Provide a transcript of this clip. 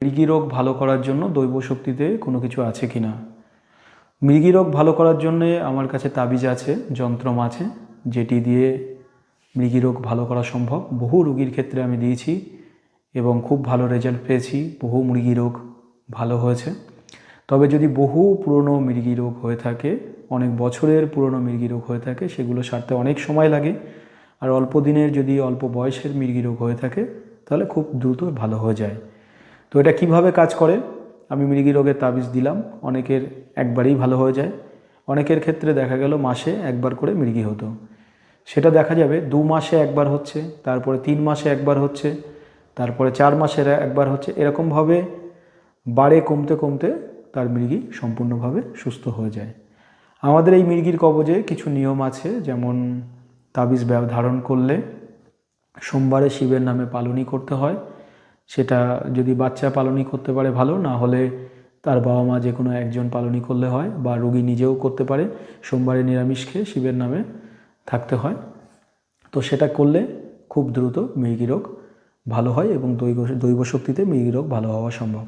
মৃগী রোগ ভালো করার জন্য দৈব শক্তিতে কোনো কিছু আছে কি না। মৃগী রোগ ভালো করার জন্যে আমার কাছে তাবিজ আছে, যন্ত্রম আছে, যেটি দিয়ে মৃগী রোগ ভালো করা সম্ভব। বহু রোগীর ক্ষেত্রে আমি দিয়েছি এবং খুব ভালো রেজাল্ট পেয়েছি, বহু মৃগী রোগ ভালো হয়েছে। তবে যদি বহু পুরনো মৃগী রোগ হয়ে থাকে, অনেক বছরের পুরনো মৃগী রোগ হয়ে থাকে, সেগুলো সারতে অনেক সময় লাগে। আর অল্প দিনের যদি অল্প বয়সের মৃগী রোগ হয়ে থাকে তাহলে খুব দ্রুত ভালো হয়ে যায়। তো এটা কিভাবে কাজ করে, আমি মৃগী রোগের তাবিজ দিলাম, অনেকের একবারেই ভালো হয়ে যায়, অনেকের ক্ষেত্রে দেখা গেল মাসে একবার করে মৃগী হতো। সেটা দেখা যাবে 2 মাসে একবার হচ্ছে, তারপরে 3 মাসে একবার হচ্ছে, তারপরে 4 মাসে একবার হচ্ছে। এরকমভাবে বাড়ে কমতে কমতে তার মৃগী সম্পূর্ণভাবে সুস্থ হয়ে যায়। আমাদের এই মৃগীর কবজে কিছু নিয়ম আছে, যেমন তাবিজ ধারণ করলে সোমবারে শিবের নামে পালনই করতে হয়। সেটা যদি বাচ্চা পালনই করতে পারে ভালো, না হলে তার বাবা মা যে কোনো একজন পালনই করলে হয়, বা রোগী নিজেও করতে পারে। সোমবারে নিরামিষ খেয়ে শিবের নামে থাকতে হয়। তো সেটা করলে খুব দ্রুত মৃগী রোগ ভালো হয় এবং দৈব শক্তিতে মৃগী রোগ ভালো হওয়া সম্ভব।